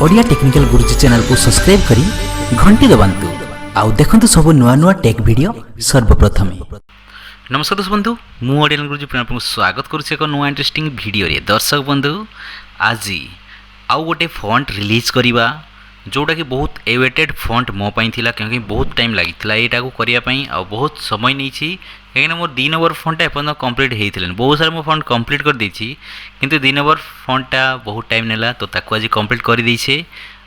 Odia technical गुरुजी channel को subscribe करी घंटी दबांतु आउ देखंतु सब नुआ नुआ टेक वीडियो सर्वप्रथम। नमस्कार दर्शक बंधु मु ओडिया गुरुजी आपको स्वागत करुच्ची एक नुआ इंटरेस्टिंग वीडियो रे। दर्शक बंधु आज आउ गोटे फॉन्ट रिलीज करवा जोटा कि बहुत एवेटेड फॉन्ट मो पाई थिला, क्योंकि बहुत टाइम लगी यहाँ को करने आ बहुत समय नहीं कहीं मोर 2 नंबर फॉन्टा एपर्तन कंप्लीट होते बहुत सारा मो फॉन्ट कंप्लीट कर देछि किंतु 2 नंबर फॉन्टा बहुत टाइम नेला तो ताकू आज कंप्लीट कर देछे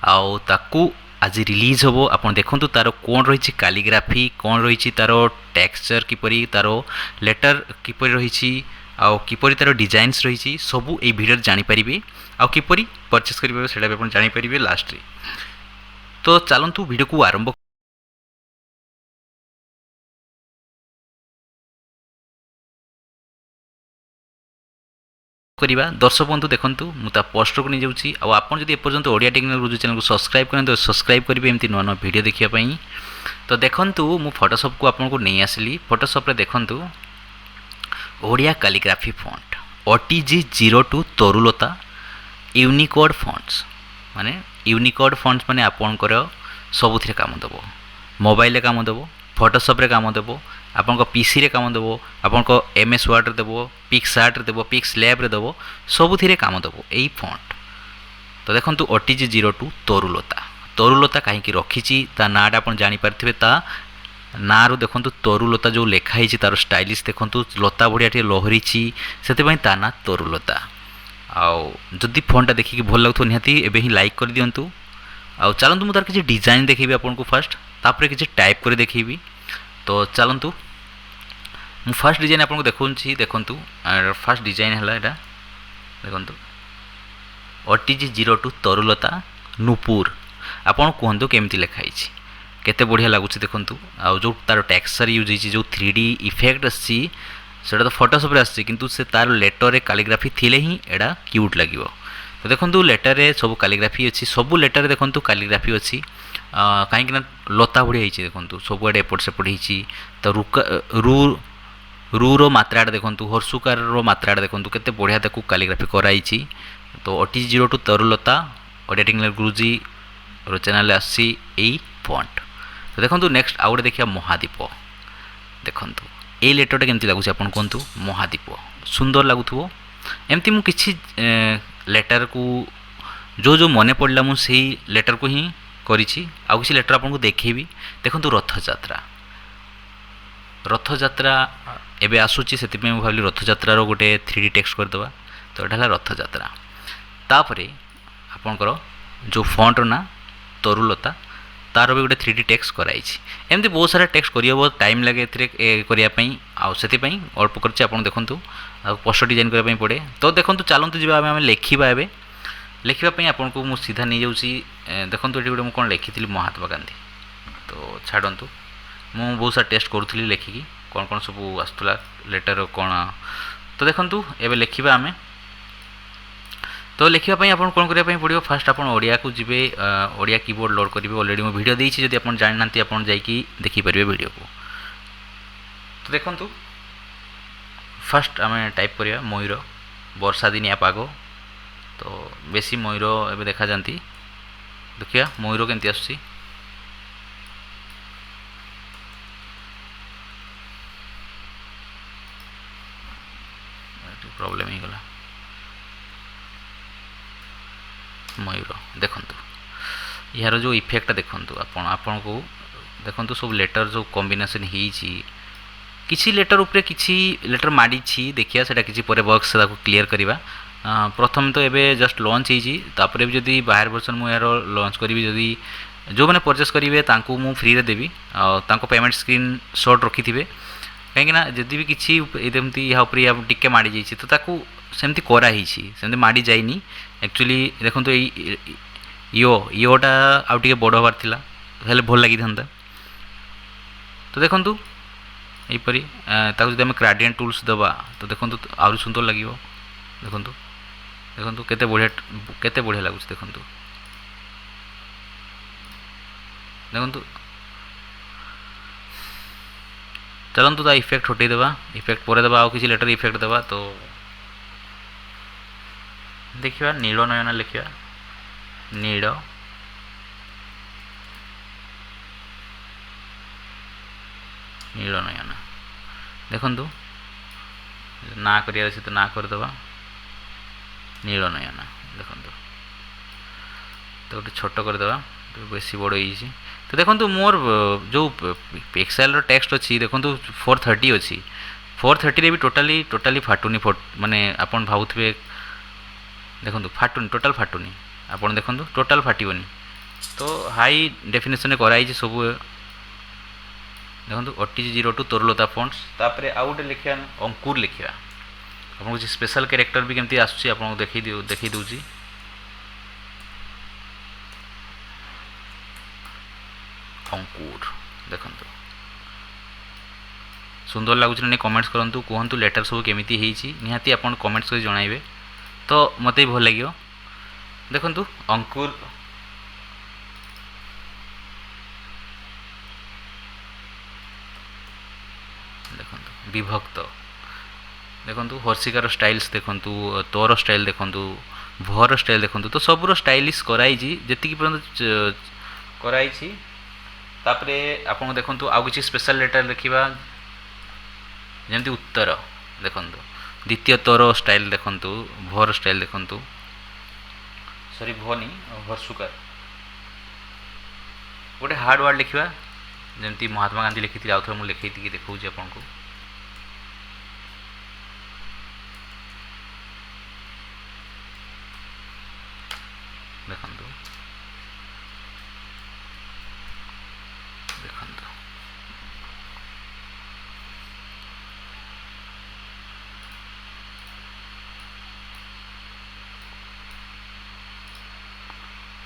आउ ताकू आज रिलीज होबो। आपण देखंतु तारो कोन रहिछि कैलीग्राफी कोन रहिछि तारो टेक्सचर किपरि तारो लेटर किपरि रहिछि आउ किपरि तारो डिजाइन्स रहिछि सबु ए वीडियो जानि परिबे आउ किपरि परचेस करिबे सेटा आपण जानि परिबे लास्ट रे। तो चलंतु वीडियो को आरंभ करिबा। दर्शक बंधु देखंतु मुता पोस्टर को नहीं जाउछि आ आपण जदि एपर्यंत ओडिया टेक्निकल गुरुजी चैनल को सब्सक्राइब करन तो सब्सक्राइब करिवे एमती नवा नवा वीडियो देखिया पई। तो देखंतु मु फोटोशॉप को आपण को नहीं आसली। फोटोशॉप रे देखंतु ओडिया कैलीग्राफी फॉन्ट OTG 02 तरुलता यूनिकोड फॉन्ट्स माने यूनिकोड फॉन्ट्स माने आपणकर सबुथिरे काम देबो, मोबाइल रे काम देबो, फोटोशॉप रे काम देबो, आपन पीसी रे काम देबो, आपन MS वर्ड रे देबो, पिक्सआर्ट रे देबो, पिक्सलैब रे देबो, सबुथिरे काम देबो एई फॉन्ट। तो देखंतु OTG 02 तरुलता तरुलता काहे कि रखिछि ता नाडा आपन जानि परथिबे ता ना रो देखंतु तरुलता जो लेखा हिछि तार स्टाइलिश देखंतु लता बढिया टे लहरिछि सेते पई ता ना तरुलता। आउ जदि फॉन्टा देखि भल लागथो निहाती एबे ही लाइक कर दियंतु। आउ चलंतु मु तार किछि डिजाइन देखिबी आपन को फर्स्ट तापर किछि टाइप करे देखिबी। तो चलंतु मु फर्स्ट डिजाइन आपन को देखौछि देखंतु फर्स्ट डिजाइन हला एटा देखंतु OTG 02 तरुलता नुपुर आपन कोहंतु केमति लेखा हिछि केते बढ़िया लागुछि देखंतु। आउ जो तार टेक्सचर यूज हिछि जो 3D इफेक्ट आछि सेटा तो फोटोशॉप रे आछि किंतु से तार लेटर रे कैलीग्राफी थिले ही एडा क्यूट लागिवो। तो देखंतु लेटर रे सब कैलीग्राफी अछि सब लेटर रे देखंतु कैलीग्राफी अछि काहे कि ना लता बढ़िया हिछि देखंतु सब एडे एपट सेपट हिछि। तो रू रो मात्राडा देखंतु हर्षुकार रो मात्राडा देखंतु केते बढ़िया ताकू कैलीग्राफी कराइछि। तो OTG 02 तरुलता ओडिया टेक्निकल गुरुजी रो चैनल आसी एई फॉन्ट। तो देखंतु नेक्स्ट आउट देखिया महादीप देखंतु ए लेटरटा केमति लागुछि आपन कोंतु महादीप सुंदर लागुथबो एमती मु किछि लेटर को जो जो मने पड़ला मु सेही लेटर को ही करिछि। आ किछि लेटर आपन को देखैबी देखंतु रथ यात्रा एबे आसुछि सेति पे मु भाबली रथ यात्रा रो गोटे 3D टेक्स्ट कर दबा। तो एटा हला रथ यात्रा तापरे आपनकर जो फॉन्ट ना तरुलता तार भी गोटे 3D टेक्स्ट कराइछि। एमती बहुत सारा टेक्स्ट करिया बहुत टाइम लागे एथिरे करिया पई आ सेति पई अल्प करछि आपन देखंतु आ पोस्टर डिजाइन करिया पई पड़े। तो देखंतु चलंतु जिबा हम लेखिबा एबे लेखिबा पई आपन को मु सीधा नै जाउछि देखंतु एटी गोटे मु कोन लेखिथिली महात्मा गांधी। तो छाडंतु मु बहुत सारा टेस्ट करूथिली लेखिकी कोन कोन सब आस्तुला लेटर कोन। तो देखंतु एबे लेखिबा हमें तो लेखिबा पई आपन कोन करिया पई पड़ियो फास्ट आपन ओडिया को जिबे ओडिया कीबोर्ड लोड करिवे ऑलरेडी मो वीडियो देछि जदि आपन जानि नांती आपन जाईकी देखि परिबे वीडियो को। तो देखंतु फास्ट हमें टाइप करिया मयूर वर्षा दिनिया पागो। तो बेसी मयूर एबे देखा जानती देखिया मयूर केमति आछि प्रॉब्लम ही गला मयूर देखंतु यार जो इफेक्ट देखंतु आपन को देखंतु सब लेटर जो कॉम्बिनेशन हिची किछि लेटर ऊपर किछि लेटर माडी छी देखिया सेटा किछि परे बॉक्स ताको क्लियर करिवा। प्रथम तो एबे जस्ट लॉन्च हिची तापरे भी जदी बाहर वर्जन मु यार लॉन्च करिवि जदी जो माने परचेस करिवे तांको मु फ्री रे देबी तांको पेमेंट स्क्रीन शॉट रखिथिबे कहीं ना जदि भी किछि एदमती या ऊपर या टिके माडी जाइछि तो ताको सेमती करा हिची सेमती माडी जाइनी एक्चुअली देखंतु योटा आउ टिके बड़ हबार थिला हेले भल लागि थांता। तो देखंतु एपरी ताको जदि हम ग्रेडियंट टूल्स दबा तो देखंतु आउरी सुंदर लागिवो देखंतु देखंतु केते बढ़िया लागुछ देखंतु देखंतु। चलंतु ता इफेक्ट हटै देबा इफेक्ट परे देबा आउ किछि लेटर इफेक्ट देबा। तो देखिबा नील नयन लिखिबा ନୀଳ ନୀଳ ନୟନ ଦେଖନ୍ତୁ ନା କରିବାର ଅଛି ତ ନା କରିଦେବା ନୀଳ ନୟନ ଦେଖନ୍ତୁ ତ ଗୋଟେ ଛୋଟ କରିଦେବା ବେଶୀ ବଡ଼ ହେଇଯାଇଛି ତ ଦେଖନ୍ତୁ ମୋର ଯେଉଁ ପିକ୍ସେଲର ଟେକ୍ସଟ ଅଛି ଦେଖନ୍ତୁ 430 ଅଛି 430ରେ ବି ଟୋଟାଲି ଫାଟୁନି ମାନେ ଆପଣ ଭାବୁଥିବେ ଦେଖନ୍ତୁ ଫାଟୁନି ଟୋଟାଲ ଫାଟୁନି ଆପଣ ଦେଖନ୍ତୁ ଟୋଟାଲ ଫାଟିବନି ତ ହାଇ ଡେଫିନେସନରେ କରାହେଇଛି ସବୁ ଦେଖନ୍ତୁ OTG 02 ତରୁଲତା ଫଣ୍ଟସ୍ ତାପରେ ଆଉ ଗୋଟେ ଲେଖିବା ଅଙ୍କୁର ଲେଖିବା ଆପଣଙ୍କୁ କିଛି ସ୍ପେଶାଲ କ୍ୟାରେକ୍ଟର ବି କେମିତି ଆସୁଛି ଆପଣଙ୍କୁ ଦେଖେଇ ଦେଉଛି ଅଙ୍କୁର ଦେଖନ୍ତୁ ସୁନ୍ଦର ଲାଗୁଛି ନା କମେଣ୍ଟସ୍ କରନ୍ତୁ କୁହନ୍ତୁ ଲେଟର ସବୁ କେମିତି ହେଇଛି ନିହାତି ଆପଣ କମେଣ୍ଟସ୍ କରି ଜଣାଇବେ ତ ମୋତେ ବି ଭଲ ଲାଗିବ ଦେଖନ୍ତୁ ଅଙ୍କୁର ଦେଖନ୍ତୁ ବିଭକ୍ତ ଦେଖନ୍ତୁ ହର୍ଷିକାର ଷ୍ଟାଇଲ୍ସ ଦେଖନ୍ତୁ ତୋର ଷ୍ଟାଇଲ୍ ଦେଖନ୍ତୁ ଭର ଷ୍ଟାଇଲ୍ ଦେଖନ୍ତୁ ତ ସବୁର ଷ୍ଟାଇଲିସ୍ କରାଇଛି ଯେତିକି ପର୍ଯ୍ୟନ୍ତ କରାଇଛି ତାପରେ ଆପଣ ଦେଖନ୍ତୁ ଆଉ କିଛି ସ୍ପେଶାଲ ଲେଟର ଲେଖିବା ଯେମିତି ଉତ୍ତର ଦେଖନ୍ତୁ ଦ୍ୱିତୀୟ ତୋର ଷ୍ଟାଇଲ୍ ଦେଖନ୍ତୁ ଭର ଷ୍ଟାଇଲ୍ ଦେଖନ୍ତୁ ସରି ଭନି ଭର୍ସୁକାର ଗୋଟେ ହାର୍ଡ଼ ୱାର୍ଡ଼ ଲେଖିବା ଯେମିତି ମହାତ୍ମା ଗାନ୍ଧୀ ଲେଖିଥିଲେ ଆଉ ଥରେ ମୁଁ ଲେଖେଇକି ଦେଖାଉଛି ଆପଣଙ୍କୁ ଦେଖନ୍ତୁ ଦେଖନ୍ତୁ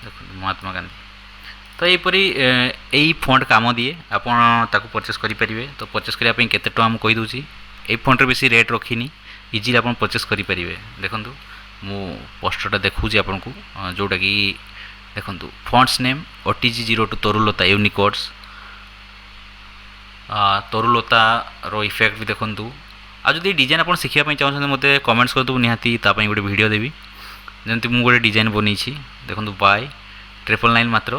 ଦେଖନ୍ତୁ ମହାତ୍ମା ଗାନ୍ଧୀ ତ ଏହିପରି ଏଇ ଫଣ୍ଟ କାମ ଦିଏ ଆପଣ ତାକୁ ପରଚେସ୍ କରିପାରିବେ ତ ପରଚେସ୍ କରିବା ପାଇଁ କେତେ ଟଙ୍କା ମୁଁ କହିଦେଉଛି ଏଇ ଫଣ୍ଟରେ ବେଶୀ ରେଟ୍ ରଖିନି ଇଜିଲି ଆପଣ ପରଚେସ୍ କରିପାରିବେ ଦେଖନ୍ତୁ ମୁଁ ପୋଷ୍ଟରଟା ଦେଖାଉଛି ଆପଣଙ୍କୁ ଯେଉଁଟାକି ଦେଖନ୍ତୁ fonts name OTG 02 Tarulata ୟୁନିକୋଡ୍ସ ତରୁଲତାର effect ବି ଦେଖନ୍ତୁ ଆଉ ଯଦି ଡିଜାଇନ୍ ଆପଣ ଶିଖିବା ପାଇଁ ଚାହୁଁଛନ୍ତି ମୋତେ କମେଣ୍ଟସ୍ କରିଦେବୁ ନିହାତି ତା ପାଇଁ ଗୋଟେ ଭିଡ଼ିଓ ଦେବି ଯେମିତି ମୁଁ ଗୋଟେ ଡିଜାଇନ୍ ବନେଇଛି ଦେଖନ୍ତୁ ବାଇ 999 ମାତ୍ର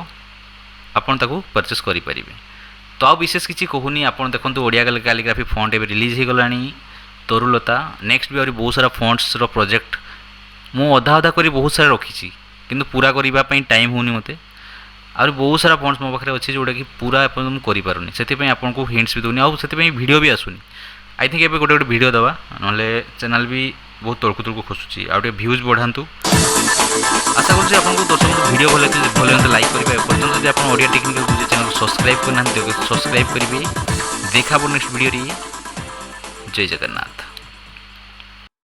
ଆପଣ ତାକୁ ପରଚେସ୍ କରିପାରିବେ ତ ଆଉ ବିଶେଷ କିଛି କହୁନି ଆପଣ ଦେଖନ୍ତୁ ଓଡ଼ିଆ କାଲିଗ୍ରାଫି ଫଣ୍ଟ ଏବେ ରିଲିଜ୍ ହେଇଗଲାଣି ତରୁଲତା ନେକ୍ସଟ ବି ଆହୁରି ବହୁତ ସାରା ଫଣ୍ଟସର ପ୍ରୋଜେକ୍ଟ ମୁଁ ଅଧା କରି ବହୁତ ସାରା ରଖିଛି କିନ୍ତୁ ପୁରା କରିବା ପାଇଁ ଟାଇମ୍ ହେଉନି ମୋତେ ଆହୁରି ବହୁତ ସାରା ଫଣ୍ଟସ୍ ମୋ ପାଖରେ ଅଛି ଯେଉଁଟାକି ପୁରା ଏପର୍ଯ୍ୟନ୍ତ ମୁଁ କରିପାରୁନି ସେଥିପାଇଁ ଆପଣଙ୍କୁ ହିଣ୍ଟସ୍ ବି ଦେଉନି ଆଉ ସେଥିପାଇଁ ଭିଡ଼ିଓ ବି ଆସୁନି ଆଇ ଥିଙ୍କ ଏବେ ଗୋଟେ ଭିଡ଼ିଓ ଦେବା ନହେଲେ ଚ୍ୟାନେଲ୍ ବି ବହୁତ ତଳକୁ ଖସୁଛି ଆଉ ଟିକେ ଭ୍ୟୁଜ୍ ବଢ଼ାନ୍ତୁ ଆଶା କରୁଛି ଆପଣଙ୍କୁ ଦର୍ଶକ ଭିଡ଼ିଓ ଭଲ ଲାଗିଲେ ଲାଇକ୍ କରିବେ ଏପର୍ଯ୍ୟନ୍ତ ଯଦି ଆପଣ ଓଡ଼ିଆ ଟେକ୍ନିକାଲ ଗୁରୁଜୀ ଚ୍ୟାନେଲ୍ ସବସ୍କ୍ରାଇବ୍ କରିନାହାନ୍ତି ସବସ୍କ୍ରାଇବ୍ କରିବେ ଦେଖା ହେବ ନେକ୍ସଟ ଭିଡ଼ିଓରେ ଜୟ ଜଗନ୍ନାଥ।